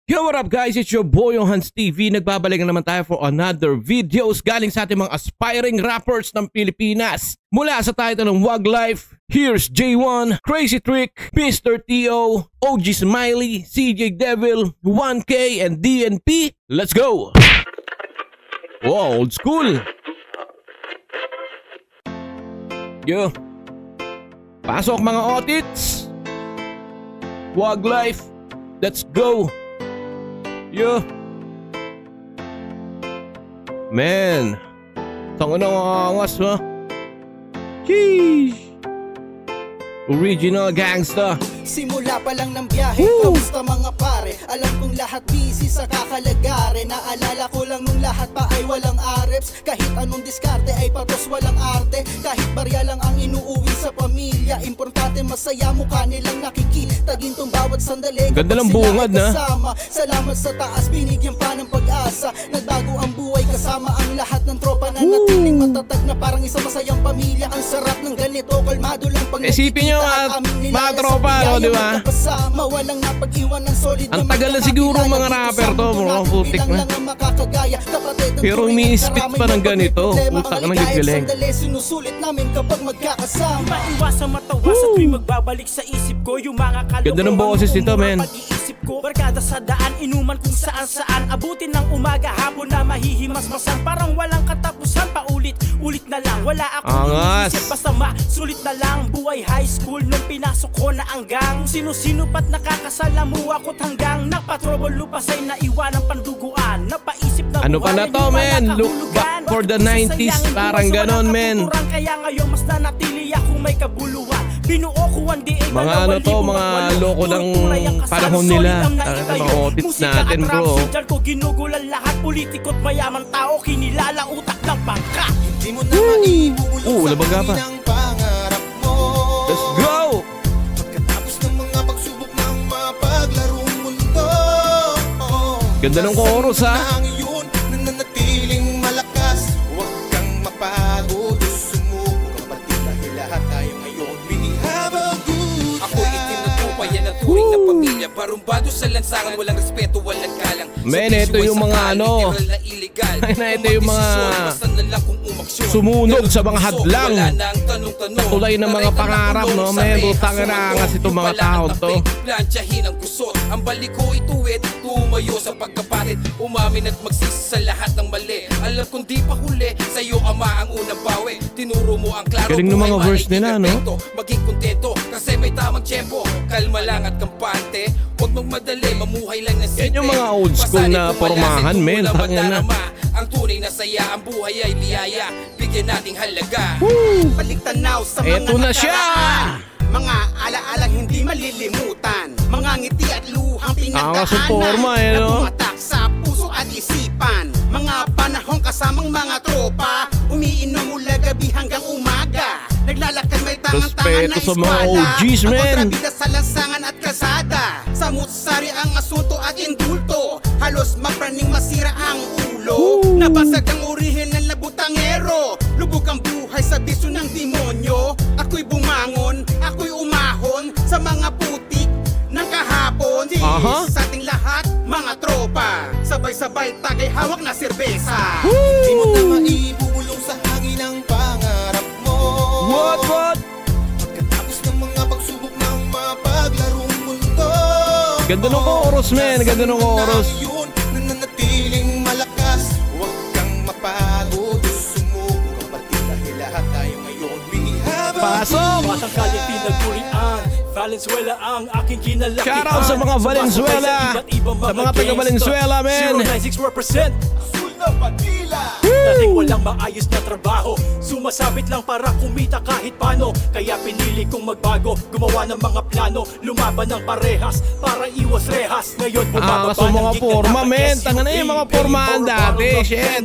Yo, what up guys? It's your boy Hans TV. Nagbabalik na naman tayo for another videos galing sa ating mga aspiring rappers ng Pilipinas. Mula sa title ng Wag Life, here's J1, Crazy Trick, Mr. T.O., OG Smiley, CJ Devil, 1K, and DNP. Let's go! Wow, old school! Yo! Pasok mga otits! Wag Life, let's go! Yo! Man! Tangan na ang angas ha? Sheesh! Original gangsta! Simula pa lang ng biyahe, kamusta mga pare? Alam kong lahat busy sa kakalagare. Naalala ko lang nung lahat pa ay walang areps. Kahit anong diskarte ay patos walang arte. Kahit barya lang ang inuuwi sa pamilya. Importante masaya mukha nilang nakikita. Gintong bawat sandali. Ganda lang bungad na. Salamat sa taas, binigyan pa ng pag-asa. Nagbago ang buhay kasama ang lahat ng tropa na natiling matatag na parang isang masayang pamilya. Ang sarap ng ganito, kalmado lang pag isipin nyo mga tropa, no, di ba? Ang tagal na siguro mga rapper to, mga putik na. Pero umiispit pa ng ganito. Putak na nagagaling. Ganda ng boses nito, men. Barkada sa daan, inuman kung saan-saan. Abutin ng umaga, hapon na mahihimas-masan. Parang walang katapusan, paulit-ulit na lang. Wala akong inisip, basta sulit na lang. Buhay high school nung pinasok ko na ang gang. Sino-sino pat nakakasalamuha ko't hanggang nagpatrobol lupasay na iwan ang panduguan. Napaisip na ano pa na to, men? Look back for the 90s. Parang ganon, men. Kaya ngayon mas nanatili akong may kabuluhan. Binuo ko ang diig. Mga ano to, mga loko ng panahon nila. Mga otits natin, bro. Ko ginugulan lahat, politiko't mayaman tao, kinilala utak ng bangka. Hindi mo na maibubulong sa labaga pa. ng pangarap mo. Let's go! Pagkatapos ng mga pagsubok ng mapaglarong mundo, ganda ng chorus ha. ang iyon nananatiling malakas. Huwag kang mapagod, sumuko kapatid dahil lahat tayo ngayon. We have a good time. Ako'y itinutupay yan ang turing na pamilya. Barumbado sa lansangan, walang respeto, walang galang. Men, ito yung mga ano. Ito yung mga sumunog sa mga hadlang. Tulay ng mga pangarap, no? Men, butang na angas itong mga tao to. Plansyahin ang kusot. Ang balik ko ituwid, tumayo sa pagkapalit. Umamin at magsisi sa lahat ng mali. Alam kong di pa huli, sa'yo ama ang unang bawi. Tinuro mo ang klaro. Galing ng mga verse nila, no? Maging kontento, kasi may tamang tiyempo. Kalma lang at kampante. Huwag magmadali, mamuhay lang na simple. Yan yung mga old school na pormahan, men. Tangin na. Ang tunay na saya, ang buhay ay biyaya. Bigyan nating halaga. Balik tanaw sa mga eto na siya! Mga alaalang hindi malilimutan. Mga ngiti at luhang pinagdaanan na bumatak sa puso at isipan. Mga panahong kasamang mga tropa, umiinom mula gabi hanggang umaga. Naglalakad may tangang-tangan na sa mga eskwala. OGs, men. Kontrabida sa lansangan at kalsada. Sa mutsari ang asunto at indulto. Halos mapraning masira ang ulo. Nabasag ang orihinal na butangero. Lubog ang buhay sa bisyo ng demonyo. Ako'y bumangon, ako'y umahon sa mga putik ng kahapon. Sa ating lahat, mga tropa, sabay-sabay tagay hawak na serbesa. Di mo na maibubulong sa hangin ang pangarap mo. What? Pagkatapos ng mga pagsubok ng mapaglarong mundo, Ganda ng chorus, men. Ganda ng chorus. yun, nananatiling malakas. Huwag kang mapagod, sumuko kapatid dahil lahat tayo ngayon. We have a Pasok! Batang kalye pinagurian, Valenzuela ang aking kinalakihan. Shout out sa mga Valenzuela. Sa mga taga Valenzuela, men. 096 represent Sul na Manila. Dating walang maayos na trabaho, sumasabit lang para kumita kahit paano. Kaya pinili kong magbago, gumawa ng mga plano, lumaban ng parehas para iwas rehas. Ngayon bumababa so mga ng gig forma, na men. dapat Tanga na yung mga formahan dati, shit.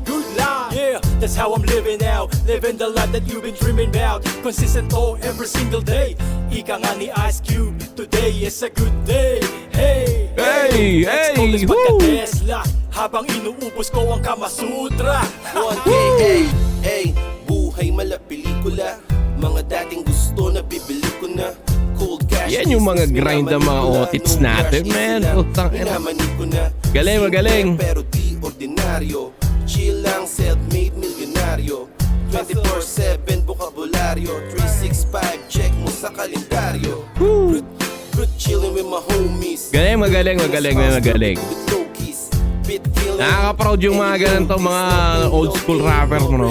Good life, yeah, that's how I'm living now. Living the life that you've been dreaming about. Consistent every single day. Ika nga ni Ice Cube, today is a good day. Hey, Hey, let's hey, go, let's woo! magka-Tesla. Habang inuubos ko ang Kama Sutra. 1K, hey, buhay mala pelikula. Mga dating gusto na bibili ko na. Cold cash Yan yung mga grind ng mga otits natin, man. Utang ina. Galing, magaling. Pero di ordinaryo. Chill lang, self-made milyonaryo. 24/7 bokabularyo. 365 check mo sa kalendaryo. Good chillin' with my homies. Galing, magaling, magaling, magaling. Nakaka-proud yung mga ganito, mga old school rapper mo, no?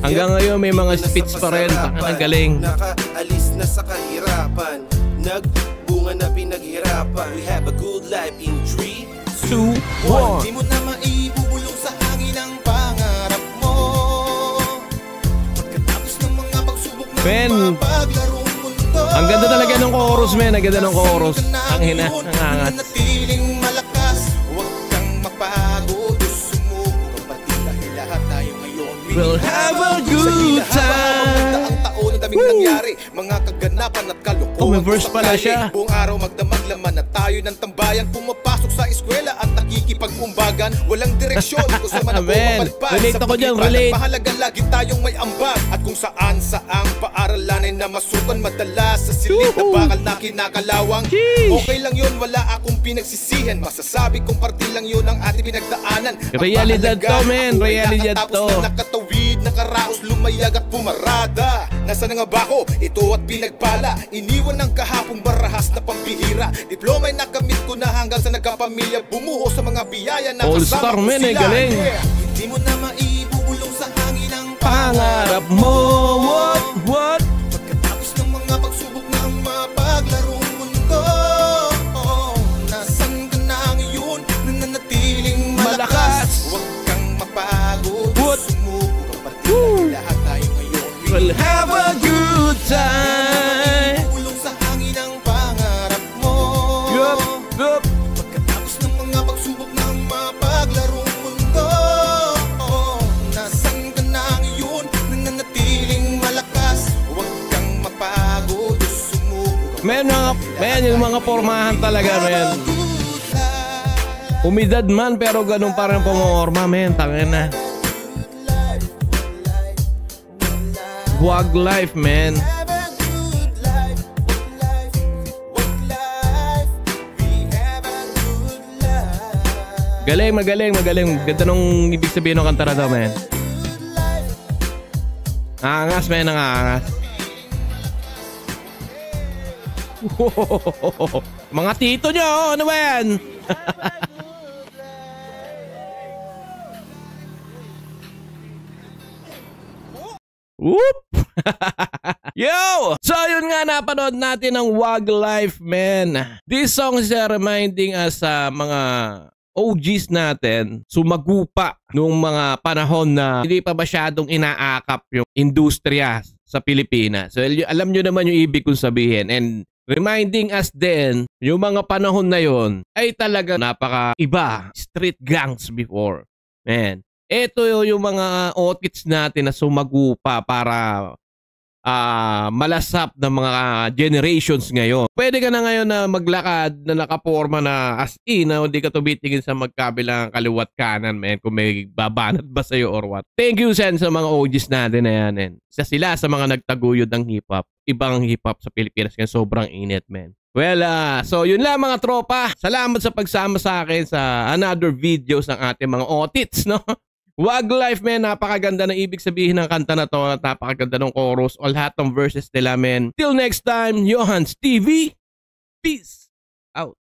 Hanggang ngayon may mga spits pa rin. Ang galing. Nakaalis na sa kahirapan. Nagbunga na pinaghirapan. We have a good life in 3, 2, 1. Di mo na maibubulong sa hangin ang pangarap mo. Pagkatapos ng mga pagsubok na mapaglarong mundo. Ang ganda talaga ng chorus, men. Ang ganda ng chorus. Ang hina, ang angat. Natiling malakas. Huwag kang mapagod. Sumuko kapatid dahil lahat tayo ngayon. We'll have a good time. Ang taon na daming nangyari. Mga kaganapan at kalokohan. Oh, may verse pala siya. Buong araw magdamag laman na tayo ng tambayan. Pumapasok sa eskwela at nakikipag-umbagan. Walang direksyon kung saan man ako mapalipad. Relate ako dyan, relate. Mahalaga lagi tayong may ambag. At kung saan saang paaralan ay namasukan madalas sa silid na bakal na kinakalawang. Okay lang yun, wala akong pinagsisihan. Masasabi kong parte lang yun ang ating pinagdaanan. Realidad to, men. Realidad to. Tapos na nakatawid, nakaraos, lumayag at pumarada. Nasa na nga ba ako? Ito at pinagpala. Iniwan ng kahapong barahas na pambihira. Diploma'y nakamit ko na hanggang sa nagkapamilya. Bumuho sa mga biyaya na All-star, kasama ko men, sila. galing. Hindi mo na maibubulong sa hangin ang Pangarap mo. What? Pagkatapos ng mga pagsubok ng mapaglarong mundo. Nasaan ka na ngayon? Nananatiling malakas. Huwag kang mapagod. Sumuko kapatid. Lahat tayo ngayon. We'll have a good time. Bulong sa hangin ang pangarap mo. Yup. Pagkatapos ng mga pagsubok ng mapaglarong mundo. Nasaan ka na ngayon? Nananatiling malakas. Huwag kang mapagod. Sumuko. Men, yung mga pormahan talaga, men. Umidad man, pero ganun pa rin pumorma, men. Tangin na. Wag life, man. Galing, magaling, magaling. Ganda nung ibig sabihin ng kanta na to, man. Angas, man, ang angas. Mga tito nyo, ano ba yan? Whoop! Yo! So yun nga, napanood natin ang Wag Life, man. This song is reminding us sa mga OGs natin sumagupa nung mga panahon na hindi pa masyadong inaakap yung industriya sa Pilipinas. So alam nyo naman yung ibig kong sabihin, and reminding us din yung mga panahon na yon ay talaga napaka-iba. Street gangs before. Man. Ito yung mga otits natin na sumagupa para malasap ng mga generations ngayon. Pwede ka na ngayon na maglakad na nakaporma na as in, na hindi ka tumitingin sa magkabilang kaliwat kanan, man, kung may babanat ba sa'yo or what. Thank you, Sen, sa mga OGs natin na yan. And isa sila sa mga nagtaguyod ng hip-hop. Ibang hip-hop sa Pilipinas kaya sobrang init, man. Well, so yun lang mga tropa. Salamat sa pagsama sa akin sa another videos ng ating mga otits, no? Wag Life, man, napakaganda na ibig sabihin ng kanta na to at napakaganda ng chorus o lahat ng verses nila, man. Till next time, Johans TV. Peace!